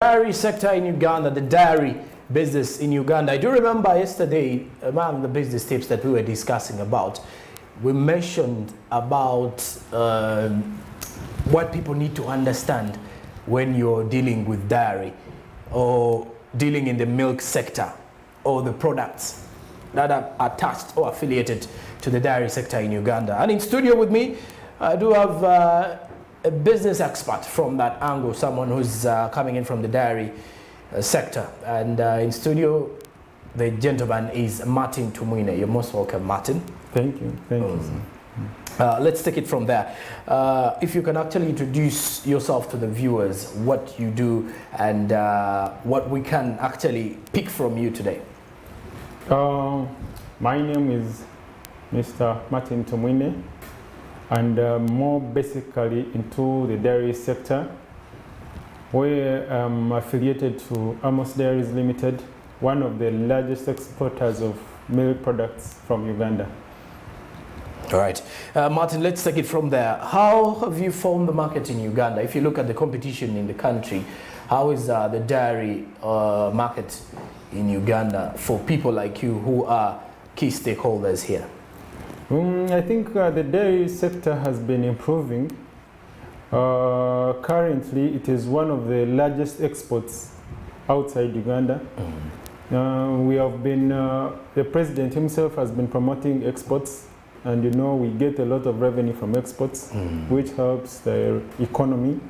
Dairy sector in Uganda, the dairy business in Uganda. I do remember yesterday, among the business tips that we were discussing about, we mentioned about what people need to understand when you're dealing with dairy or dealing in the milk sector or the products that are attached or affiliated to the dairy sector in Uganda. And in studio with me, I do have a business expert from that angle, someone who's coming in from the dairy sector. And in studio, the gentleman is Martin Tumwine. You're most welcome, Martin. Thank you. Thank you. Let's take it from there. If you can actually introduce yourself to the viewers, what you do and what we can actually pick from you today. My name is Mr. Martin Tumwine, and more basically into the dairy sector, where I'm affiliated to Amos Dairies Limited, one of the largest exporters of milk products from Uganda. All right. Martin, let's take it from there. How have you formed the market in Uganda? If you look at the competition in the country, how is the dairy market in Uganda for people like you who are key stakeholders here? I think the dairy sector has been improving. Currently, it is one of the largest exports outside Uganda. We have been, the president himself has been promoting exports, and you know we get a lot of revenue from exports, which helps the economy.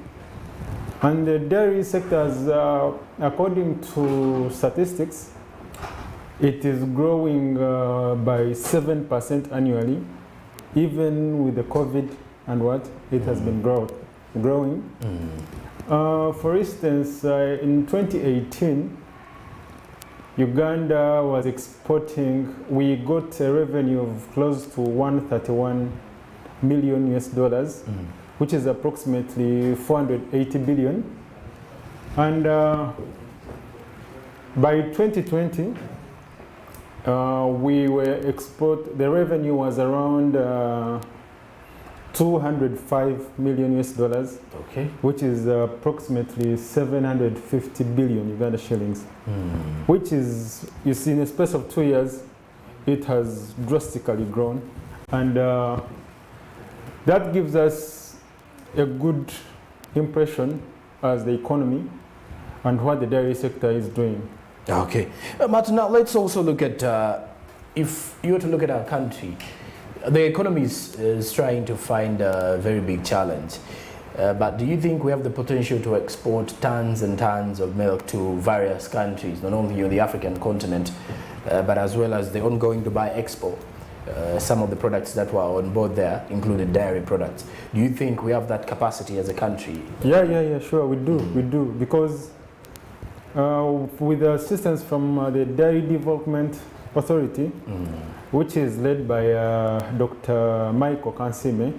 And the dairy sector, according to statistics, it is growing by 7% annually. Even with the COVID and what, it has been growing. For instance, in 2018, Uganda was exporting, we got a revenue of close to 131 million US dollars, which is approximately 480 billion. And by 2020, the revenue was around 205 million US dollars, okay, which is approximately 750 billion Uganda shillings, which is, you see, in a space of 2 years, it has drastically grown. And that gives us a good impression as the economy and what the dairy sector is doing. Okay. Martin, now let's also look at, if you were to look at our country, the economy is trying to find a very big challenge. But do you think we have the potential to export tons and tons of milk to various countries, not only on the African continent, but as well as the ongoing Dubai Expo? Some of the products that were on board there included dairy products. Do you think we have that capacity as a country? Yeah, sure, we do, because with the assistance from the Dairy Development Authority, which is led by Dr. Michael Kansime,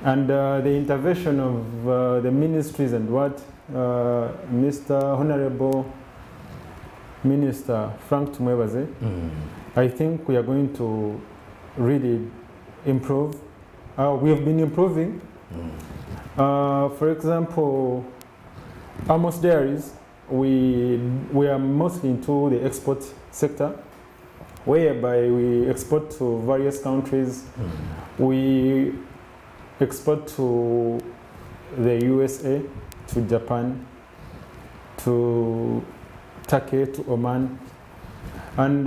and the intervention of the ministries and what Mr. Honorable Minister Frank Tumwebaze, I think we are going to really improve. We have been improving. For example, Amos Dairies, we are mostly into the export sector, whereby we export to various countries. We export to the USA, to Japan, to Turkey, to Oman. And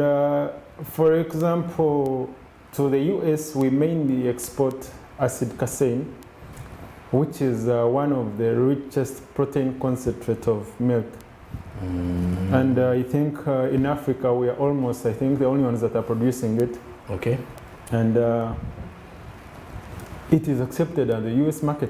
for example, to the US, we mainly export acid casein, which is one of the richest protein concentrate of milk. And I think in Africa, we are almost, I think, the only ones that are producing it. Okay. And it is accepted at the US market,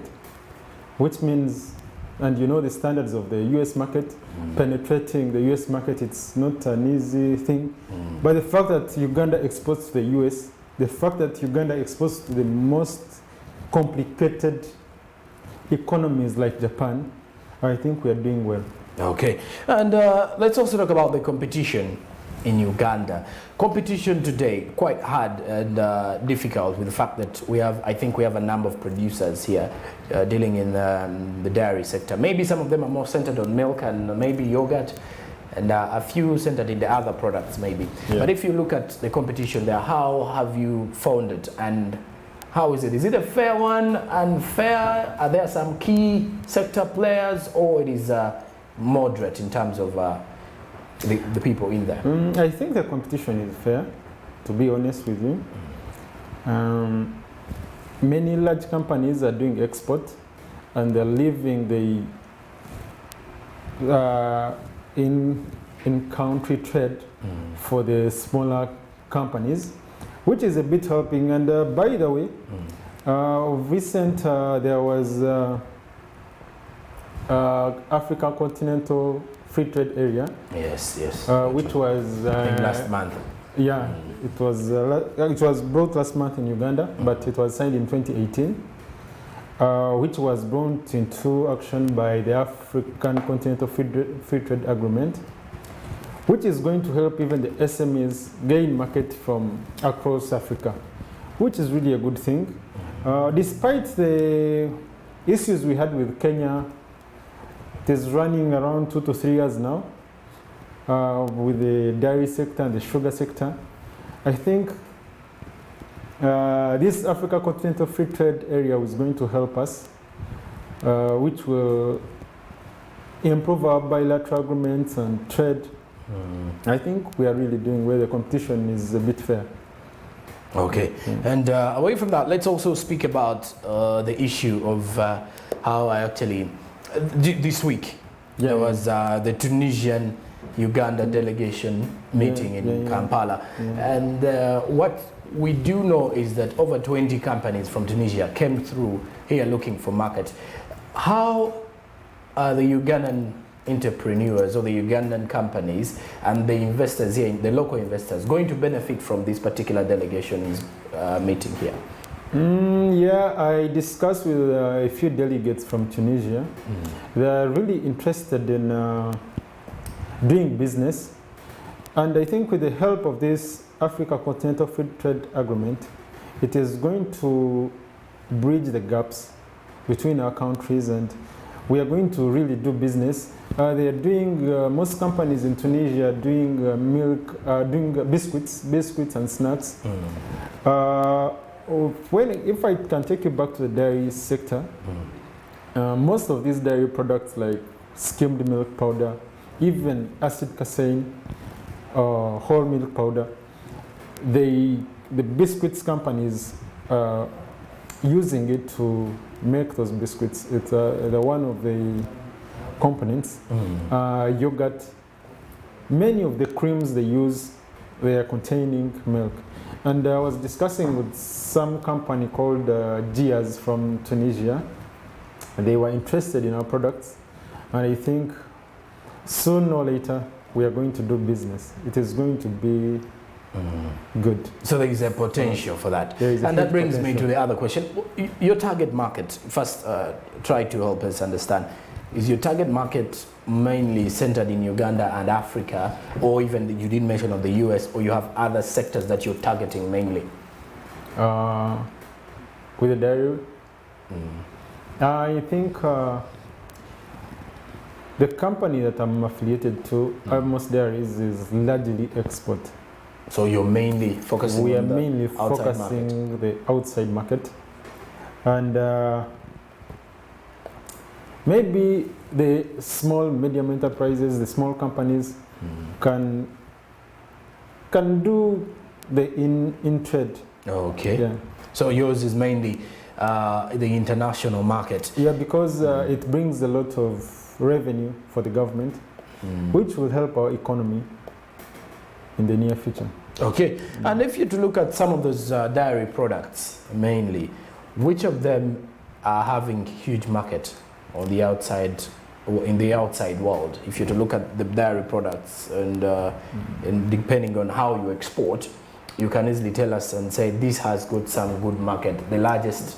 which means, and you know the standards of the US market, penetrating the US market, it's not an easy thing. But the fact that Uganda exports to the US, the fact that Uganda exports to the most complicated economies like Japan, I think we are doing well. Okay, and let's also talk about the competition in Uganda. Competition today quite hard and difficult with the fact that I think we have a number of producers here dealing in the dairy sector. Maybe some of them are more centered on milk and maybe yogurt, and a few centered in the other products maybe. Yeah. But if you look at the competition there, how have you found it and how is it? Is it a fair one, unfair? Are there some key sector players, or it is moderate in terms of the people in there? I think the competition is fair, to be honest with you. Many large companies are doing export, and they're leaving the in-country trade for the smaller companies, which is a bit helping. And by the way, there was Africa Continental Free Trade Area. Yes. Which was I think last month. Yeah, it was brought last month in Uganda, but it was signed in 2018, which was brought into action by the African Continental Free Trade Agreement, which is going to help even the SMEs gain market from across Africa, which is really a good thing. Despite the issues we had with Kenya, it is running around 2 to 3 years now with the dairy sector and the sugar sector. I think this Africa Continental Free Trade Area is going to help us, which will improve our bilateral agreements and trade. I think we are really doing well. The competition is a bit fair. Okay, and away from that, let's also speak about the issue of how I actually, this week, there was the Tunisian Uganda delegation meeting in Kampala. And what we do know is that over 20 companies from Tunisia came through here looking for market. How are the Ugandan entrepreneurs or the Ugandan companies and the investors here, the local investors, going to benefit from this particular delegation's meeting here? I discussed with a few delegates from Tunisia. They are really interested in doing business, and I think with the help of this Africa Continental Free Trade Agreement, it is going to bridge the gaps between our countries, and we are going to really do business. They are doing, most companies in Tunisia are doing milk, doing biscuits and snacks. If I can take you back to the dairy sector, most of these dairy products like skimmed milk powder, even acid casein, whole milk powder, the biscuits companies using it to make those biscuits. It's one of the components. Yogurt, many of the creams they use, they are containing milk. And I was discussing with some company called Gias from Tunisia. They were interested in our products, and I think soon or later we are going to do business. It is going to be good. So there is a potential for that. And that brings me to the other question. Your target market, first try to help us understand. Is your target market mainly centered in Uganda and Africa, or even you didn't mention of the US, or you have other sectors that you're targeting mainly? With the dairy? I think the company that I'm affiliated to, Almost Dairies, is largely export. So you're mainly focusing we are on the mainly outside focusing market. the outside market, and maybe the small medium enterprises, the small companies can do the in trade. Okay. Yeah. So yours is mainly the international market. Yeah, because it brings a lot of revenue for the government, which will help our economy in the near future. Okay, and if you to look at some of those dairy products mainly, which of them are having huge market on the outside, in the outside world? If you to look at the dairy products, and depending on how you export, you can easily tell us and say this has got some good market. The largest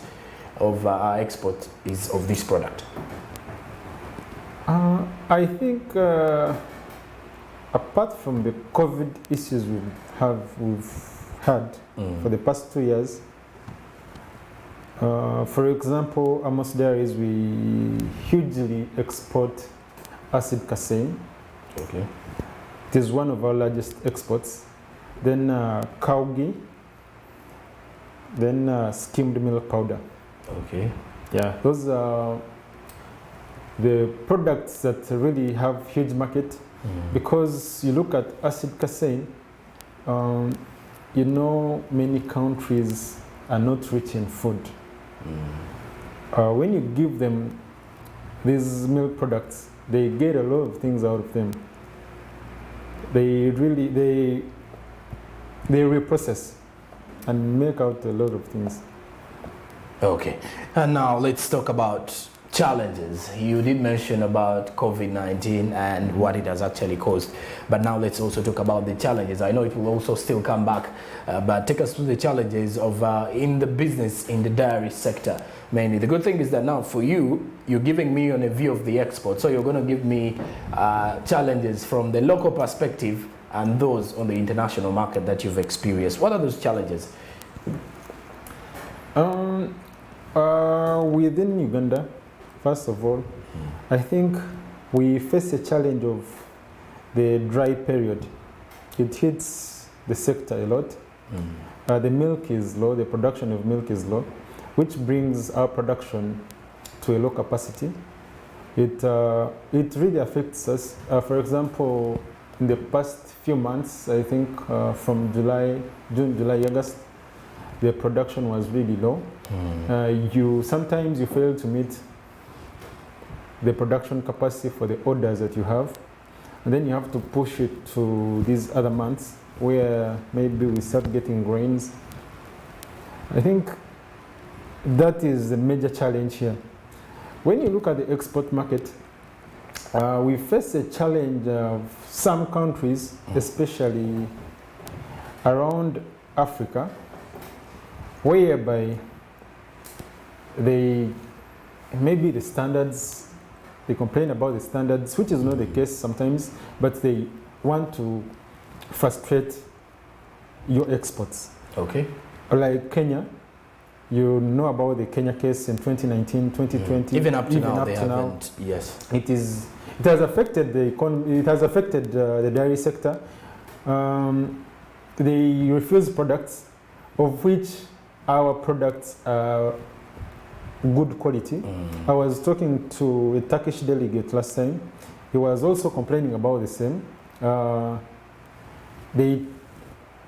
of our export is of this product. I think apart from the COVID issues we've had for the past 2 years, for example, Amos Dairies, we hugely export acid casein. Okay. It is one of our largest exports. Then cow ghee, then skimmed milk powder. Okay. Yeah, those are the products that really have huge market, because you look at acid casein, you know, many countries are not rich in food. When you give them these milk products, they get a lot of things out of them. They reprocess and make out a lot of things. Okay, and now let's talk about challenges. You did mention about COVID-19 and what it has actually caused, but now let's also talk about the challenges. I know it will also still come back, but take us through the challenges of in the business, in the dairy sector mainly. The good thing is that now for you, you're giving me on a view of the export, so you're going to give me challenges from the local perspective and those on the international market that you've experienced. What are those challenges? Within Uganda, first of all, I think we face a challenge of the dry period. It hits the sector a lot. The milk is low, the production of milk is low, which brings our production to a low capacity. It really affects us. For example, in the past few months, I think from June, July, August, the production was really low. Sometimes you fail to meet the production capacity for the orders that you have, and then you have to push it to these other months where maybe we start getting grains. I think that is a major challenge here. When you look at the export market, we face a challenge of some countries, especially around Africa, whereby maybe the standards, they complain about the standards, which is not the case sometimes, but they want to frustrate your exports. Okay. Like Kenya, you know about the Kenya case in 2019, 2020. Even up to now, yes. It has affected the economy, it has affected the dairy sector. They refuse products, of which our products are good quality. I was talking to a Turkish delegate last time. He was also complaining about the same.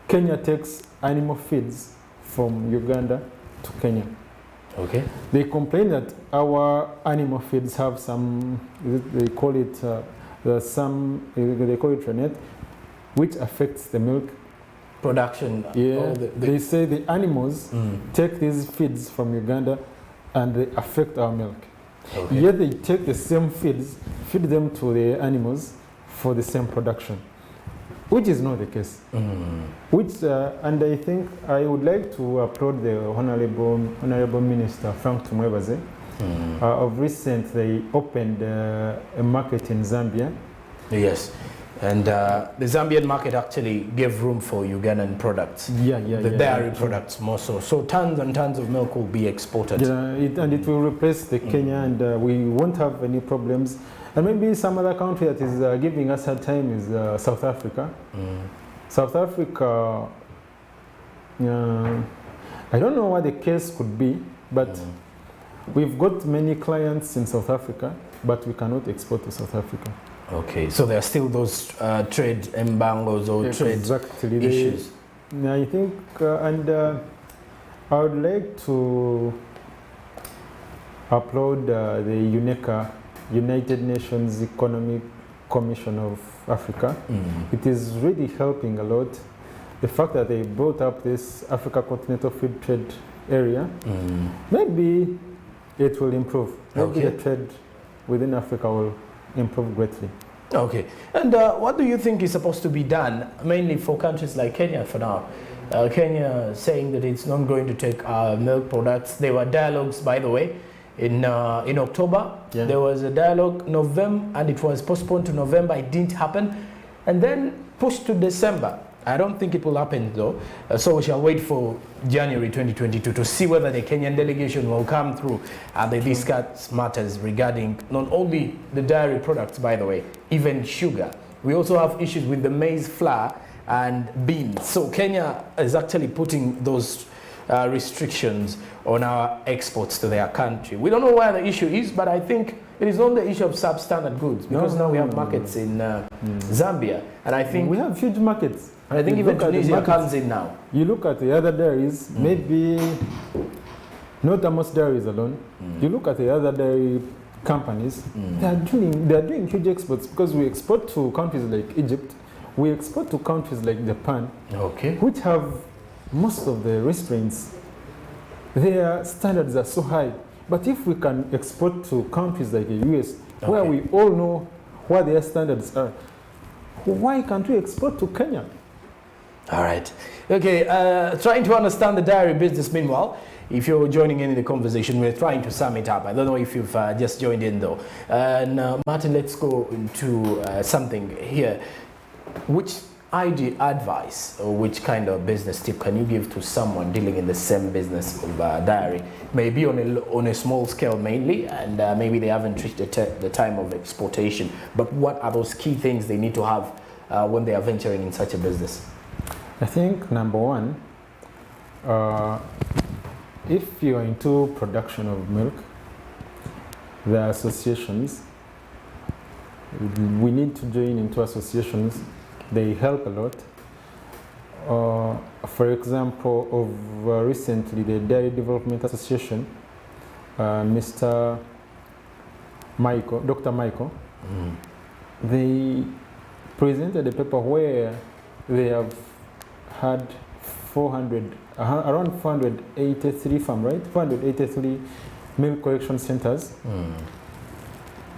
Kenya takes animal feeds from Uganda to Kenya. Okay. They complain that our animal feeds have some, they call it rennet, which affects the milk production. Yeah, they say the animals take these feeds from Uganda and they affect our milk. Okay. Yet they take the same feeds, feed them to the animals for the same production, which is not the case. And I think I would like to applaud the Honorable Minister Frank Tumwebaze. Of recent, they opened a market in Zambia. Yes. And the Zambian market actually gave room for Ugandan products. The dairy products more so. So tons and tons of milk will be exported. Yeah, and it will replace the Kenya, and we won't have any problems. And maybe some other country that is giving us hard time is South Africa. South Africa, I don't know what the case could be, but we've got many clients in South Africa, but we cannot export to South Africa. Okay, so there are still those trade embargoes or trade issues. I think, and I would like to applaud the UNECA, United Nations Economic Commission of Africa. It is really helping a lot. The fact that they brought up this Africa Continental Free Trade Area, maybe it will improve. Maybe the trade within Africa will improve greatly. Okay, and what do you think is supposed to be done, mainly for countries like Kenya for now? Kenya saying that it's not going to take milk products. There were dialogues, by the way, in October. There was a dialogue, November, and it was postponed to November. It didn't happen. and then push to December. I don't think it will happen though, so we shall wait for January 2022 to see whether the Kenyan delegation will come through and they discuss matters regarding not only the dairy products, by the way, even sugar. We also have issues with the maize flour and beans. So Kenya is actually putting those restrictions on our exports to their country. We don't know where the issue is, but I think it is not the issue of substandard goods, because now we have markets in Zambia, and I think we have huge markets. And I think even Tunisia comes in now. You look at the other dairies, maybe not Amos Dairies alone. You look at the other dairy companies, they are doing huge exports, because we export to countries like Egypt, we export to countries like Japan, which have most of the restraints. Their standards are so high. But if we can export to countries like the US, where we all know what their standards are, why can't we export to Kenya? All right. Okay, trying to understand the dairy business meanwhile. If you're joining in the conversation, we're trying to sum it up. I don't know if you've just joined in though. Martin, let's go into something here. Which advice or which kind of business tip can you give to someone dealing in the same business of dairy? Maybe on a small scale mainly, and maybe they haven't reached the time of exportation. But what are those key things they need to have when they are venturing in such a business? I think number one, if you're into production of milk, there are associations. We need to join into associations. They help a lot. For example, of recently the Dairy Development Association, Mr. Michael, Dr. Michael, they presented a paper where they have had around 483 farm, right? 483 milk collection centers.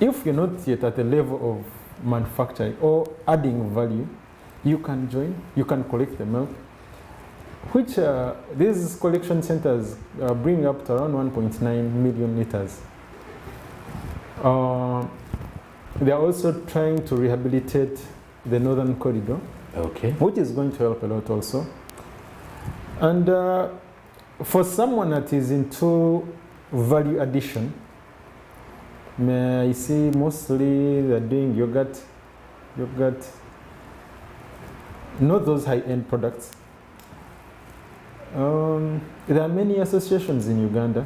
If you're not yet at the level of manufacturing or adding value, you can join, you can collect the milk, which these collection centers bring up to around 1.9 million liters. They are also trying to rehabilitate the northern corridor, which is going to help a lot also. And for someone that is into value addition, I see mostly they're doing yogurt, not those high-end products. There are many associations in Uganda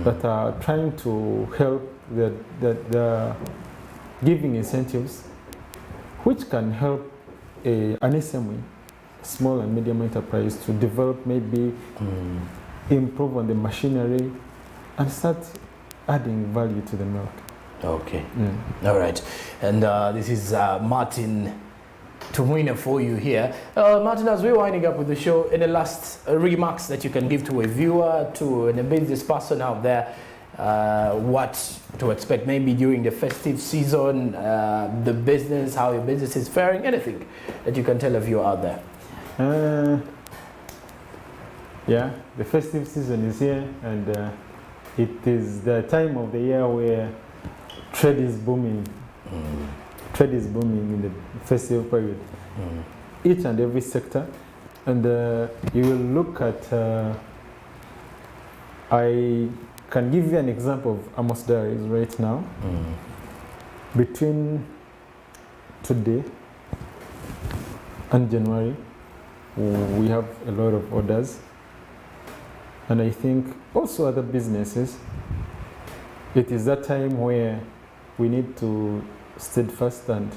that are trying to help, that are giving incentives, which can help an SME, small and medium enterprise, to develop, maybe improve on the machinery and start adding value to the milk. All right. And this is Martin Tumwina for you here. Martin, as we're winding up with the show, any last remarks that you can give to a viewer, to a business person out there, what to expect maybe during the festive season, the business, how your business is faring, anything that you can tell a viewer out there? Yeah, the festive season is here, and it is the time of the year where trade is booming. Trade is booming in the festive period. Each and every sector. And you will look at, I can give you an example of Amos Dairies right now. Between today and January, we have a lot of orders. And I think also other businesses, it is that time where we need to steadfast and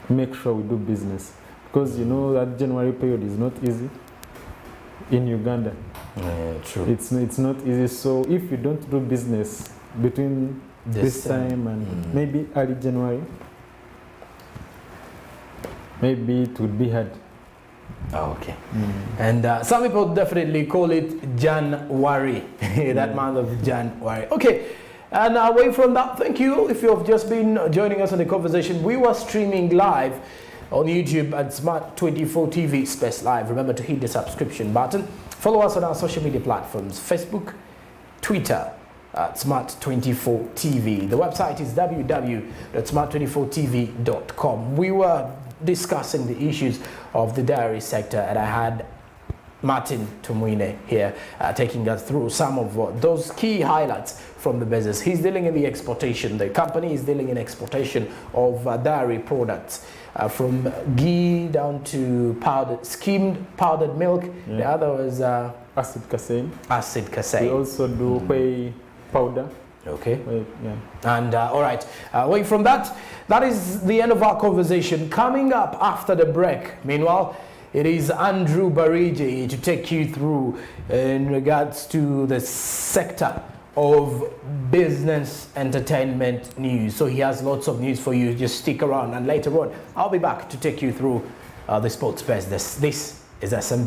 make sure we do business, because you know that January period is not easy in Uganda. True. It's not easy. So if you don't do business between this time and maybe early January, maybe it would be hard. And some people definitely call it January, that month of January. And away from that, thank you if you have just been joining us on the conversation. We were streaming live on YouTube at Smart 24 TV Space Live. Remember to hit the subscription button. Follow us on our social media platforms, Facebook, Twitter, Smart24 TV. The website is www.smart24tv.com. We were discussing the issues of the dairy sector, and I had Martin Tumwine here taking us through some of those key highlights from the business. He's dealing in the exportation. The company is dealing in exportation of dairy products, from ghee down to skimmed powdered milk. Yeah. The other was Acid casein. acid We casein. also do whey powder. Okay. Whey, yeah. And all right, away from that, that is the end of our conversation. Coming up after the break, meanwhile, it is Andrew Barigi to take you through in regards to the sector of business entertainment news. So he has lots of news for you. Just stick around, and later on, I'll be back to take you through the sports business. This is SMB.